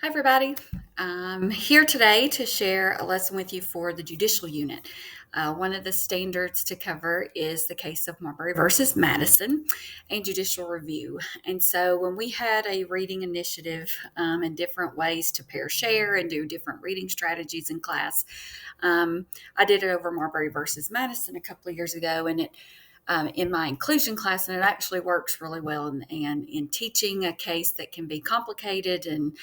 Hi, everybody. I'm here today to share a lesson with you for the judicial unit. One of the standards to cover is the case of Marbury versus Madison and judicial review. And so, when we had a reading initiative and different ways to pair share and do different reading strategies in class, I did it over Marbury versus Madison a couple of years ago, and it in my inclusion class, and it actually works really well. And in teaching a case that can be complicated, and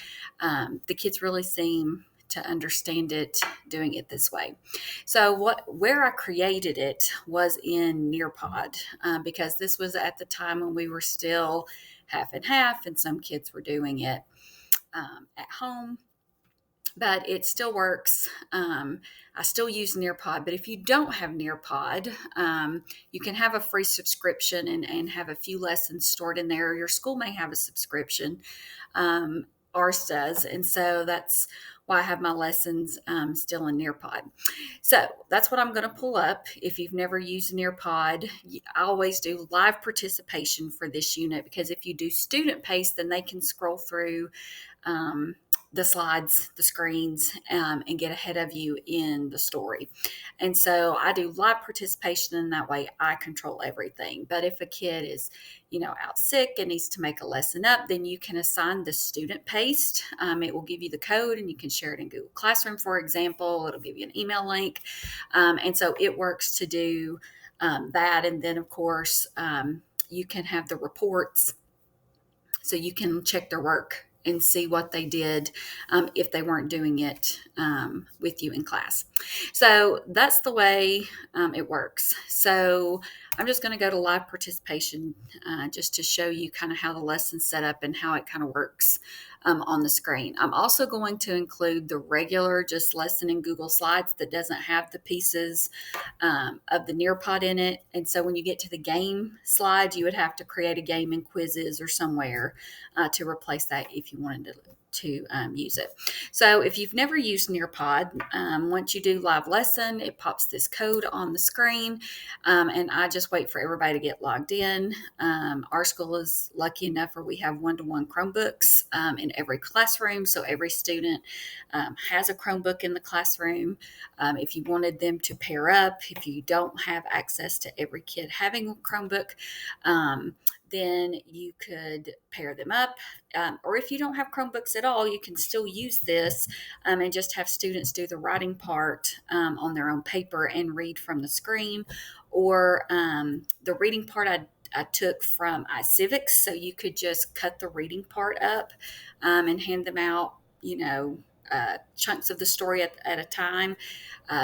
the kids really seem to understand it doing it this way. So where I created it was in Nearpod, because this was at the time when we were still half and half, and some kids were doing it at home, but it still works. I still use Nearpod, but if you don't have Nearpod, you can have a free subscription and have a few lessons stored in there. Your school may have a subscription. Ours does. And so that's why I have my lessons still in Nearpod. So that's what I'm going to pull up. If you've never used Nearpod, I always do live participation for this unit, because if you do student pace, then they can scroll through um, the slides, the screens, and get ahead of you in the story. And so I do live participation, and that way I control everything. But if a kid is, out sick and needs to make a lesson up, then you can assign the student paced. It will give you the code, and you can share it in Google Classroom, for example. It'll give you an email link. And so it works to do that. And then, of course, you can have the reports, so you can check their work and see what they did if they weren't doing it with you in class. So that's the way it works. So I'm just going to go to live participation just to show you kind of how the lesson's set up and how it kind of works on the screen. I'm also going to include the regular just lesson in Google Slides that doesn't have the pieces of the Nearpod in it. And so when you get to the game slide, you would have to create a game in Quizzes or somewhere to replace that if you wanted to use it. So if you've never used Nearpod, once you do live lesson, it pops this code on the screen, and I just wait for everybody to get logged in. Our school is lucky enough where we have one-to-one Chromebooks in every classroom, so every student has a Chromebook in the classroom. If you wanted them to pair up, if you don't have access to every kid having a Chromebook, then you could pair them up. Or if you don't have Chromebooks at all, you can still use this and just have students do the writing part on their own paper and read from the screen. Or the reading part I took from iCivics, so you could just cut the reading part up and hand them out, chunks of the story at a time,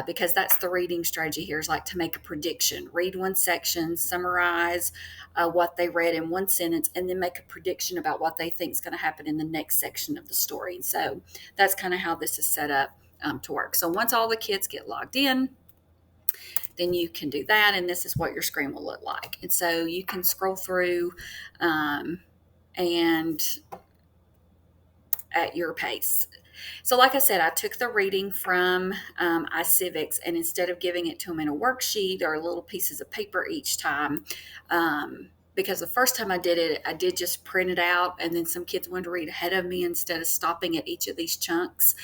because that's the reading strategy here, is like to make a prediction. Read one section, summarize what they read in one sentence, and then make a prediction about what they think is going to happen in the next section of the story. And so that's kind of how this is set up to work. So once all the kids get logged in, then you can do that, and this is what your screen will look like. And so you can scroll through and at your pace. So like I said, I took the reading from iCivics, and instead of giving it to them in a worksheet or little pieces of paper each time, because the first time I did it, I did just print it out, and then some kids wanted to read ahead of me instead of stopping at each of these chunks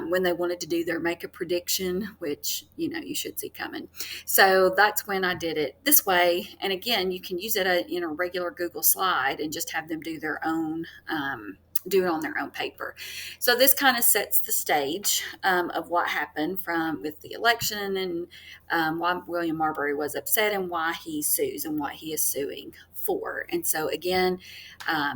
when they wanted to do their make a prediction, which, you should see coming. So that's when I did it this way. And again, you can use it in a regular Google slide and just have them do their own do it on their own paper. So this kind of sets the stage of what happened with the election, and why William Marbury was upset, and why he sues and what he is suing for. And so again,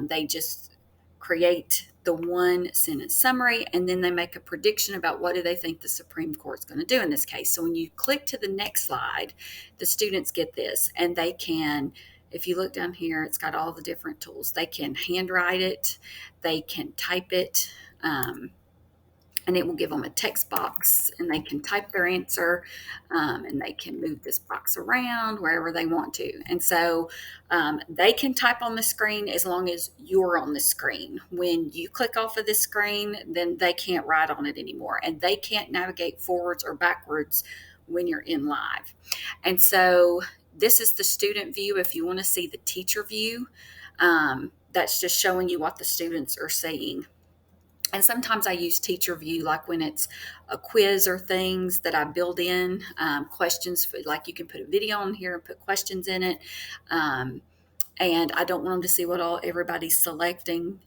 they just create the one sentence summary, and then they make a prediction about what do they think the Supreme Court's going to do in this case. So when you click to the next slide, the students get this, and they can, if you look down here, it's got all the different tools. They can handwrite it, they can type it, and it will give them a text box, and they can type their answer, and they can move this box around wherever they want to. And so they can type on the screen as long as you're on the screen. When you click off of this screen, then they can't write on it anymore, and they can't navigate forwards or backwards when you're in live. And so this is the student view. If you want to see the teacher view, that's just showing you what the students are seeing And sometimes I use teacher view, like when it's a quiz or things that I build in questions for, like you can put a video on here and put questions in it. Um, and I don't want them to see what all everybody's selecting.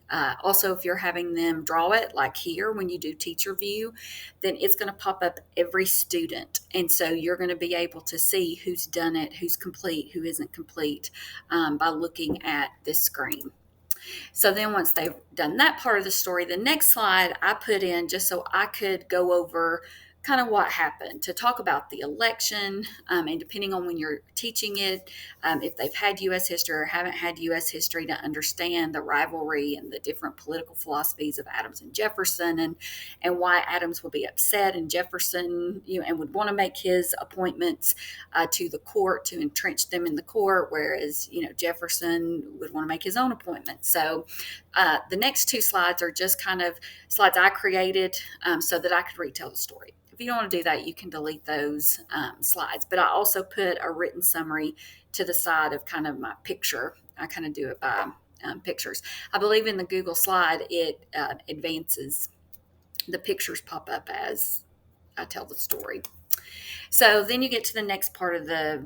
Also, if you're having them draw it, like here when you do teacher view, then it's going to pop up every student, and so you're going to be able to see who's done it, who's complete, who isn't complete, by looking at this screen. So then once they've done that part of the story, the next slide I put in just so I could go over kind of what happened, to talk about the election, and depending on when you're teaching it, if they've had U.S. history or haven't had U.S. history, to understand the rivalry and the different political philosophies of Adams and Jefferson, and why Adams would be upset and Jefferson, and would want to make his appointments to the court to entrench them in the court, whereas Jefferson would want to make his own appointments. So the next two slides are just kind of slides I created so that I could retell the story. If you don't want to do that, you can delete those slides. But I also put a written summary to the side of kind of my picture. I kind of do it by pictures. I believe in the Google slide, it advances. The pictures pop up as I tell the story. So then you get to the next part of the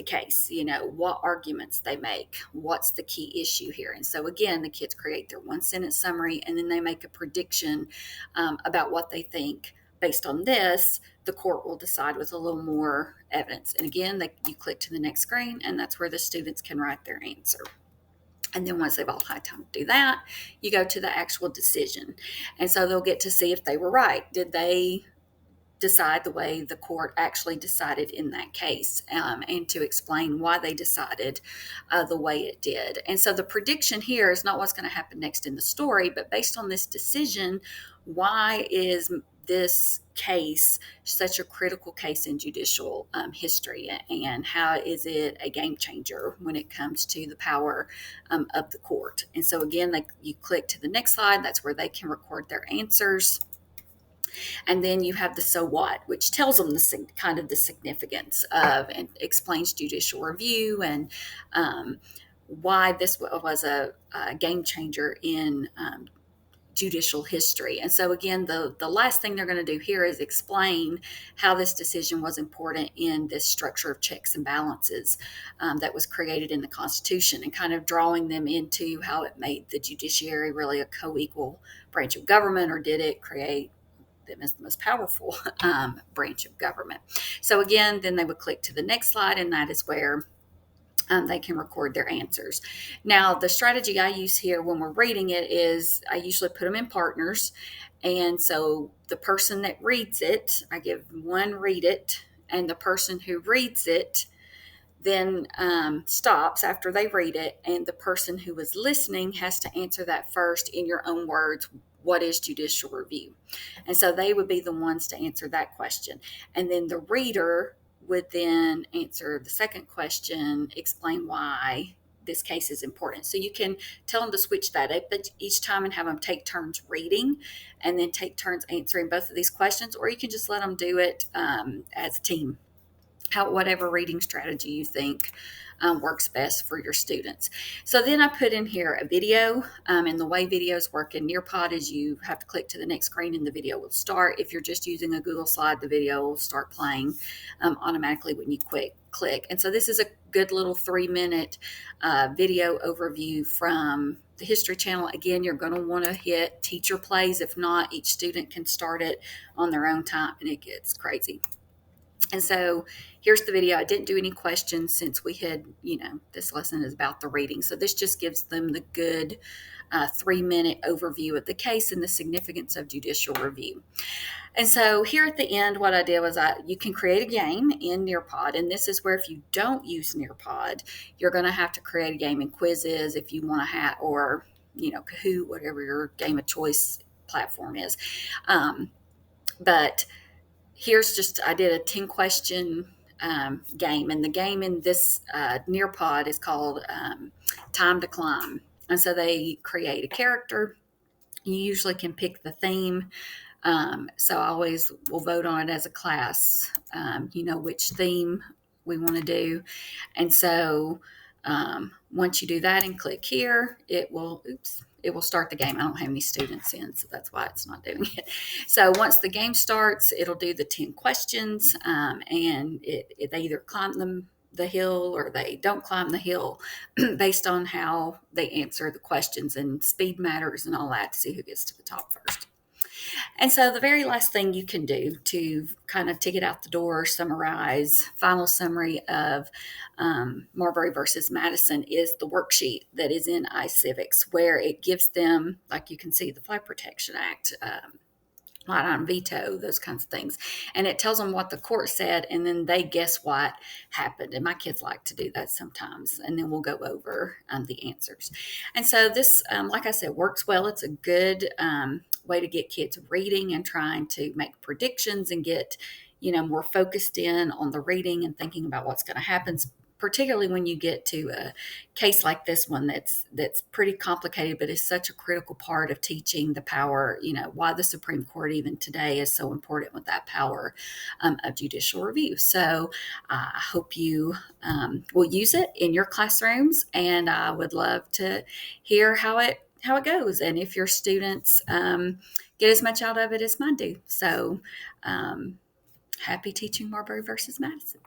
case, what arguments they make, what's the key issue here. And so again, the kids create their one sentence summary, and then they make a prediction about what they think. Based on this, the court will decide with a little more evidence. And again, you click to the next screen, and that's where the students can write their answer. And then once they've all had time to do that, you go to the actual decision. And so they'll get to see if they were right. Did they decide the way the court actually decided in that case, and to explain why they decided the way it did. And so the prediction here is not what's going to happen next in the story, but based on this decision, why is this case such a critical case in judicial history, and how is it a game changer when it comes to the power of the court. And so again, you click to the next slide. That's where they can record their answers. And then you have the so what, which tells them kind of the significance of, and explains judicial review, and why this was a game changer in judicial history. And so again, the last thing they're going to do here is explain how this decision was important in this structure of checks and balances that was created in the Constitution, and kind of drawing them into how it made the judiciary really a co-equal branch of government, or did it create them as the most powerful branch of government. So again, then they would click to the next slide, and that is where they can record their answers. Now, the strategy I use here when we're reading it is I usually put them in partners. And so the person that reads it, I give one read it, and the person who reads it then stops after they read it, and the person who was listening has to answer that first in your own words. What is judicial review? And so they would be the ones to answer that question. And then the reader would then answer the second question, explain why this case is important. So you can tell them to switch that up each time and have them take turns reading and then take turns answering both of these questions, or you can just let them do it as a team. Whatever reading strategy you think works best for your students. So then I put in here a video, and the way videos work in Nearpod is you have to click to the next screen and the video will start. If you're just using a Google slide, the video will start playing automatically when you click. And so this is a good little 3-minute video overview from the History Channel. Again, you're going to want to hit teacher plays. If not, each student can start it on their own time, and it gets crazy. And so here's the video. I didn't do any questions since we had, this lesson is about the reading. So this just gives them the good 3-minute overview of the case and the significance of judicial review. And so here at the end, what I did was you can create a game in Nearpod. And this is where if you don't use Nearpod, you're going to have to create a game in Quizzes if you want to have, or, Kahoot, whatever your game of choice platform is. But here's I did a 10-question game, and the game in this Nearpod is called Time to Climb. And so they create a character. You usually can pick the theme. So I always will vote on it as a class, which theme we want to do. And so once you do that and click here, it will it will start the game. I don't have any students in, so that's why it's not doing it. So once the game starts, it'll do the 10 questions, and they either climb the hill or they don't climb the hill based on how they answer the questions, and speed matters and all that to see who gets to the top first. And so the very last thing you can do to kind of take it out the door, summarize, final summary of Marbury versus Madison is the worksheet that is in iCivics, where it gives them, like you can see, the Flag Protection Act, right on veto, those kinds of things. And it tells them what the court said, and then they guess what happened. And my kids like to do that sometimes. And then we'll go over the answers. And so this, like I said, works well. It's a good way to get kids reading and trying to make predictions and get, more focused in on the reading and thinking about what's going to happen, particularly when you get to a case like this one that's pretty complicated, but is such a critical part of teaching the power, why the Supreme Court even today is so important with that power of judicial review. So I hope you will use it in your classrooms, and I would love to hear how it goes, and if your students get as much out of it as mine do. So happy teaching Marbury versus Madison.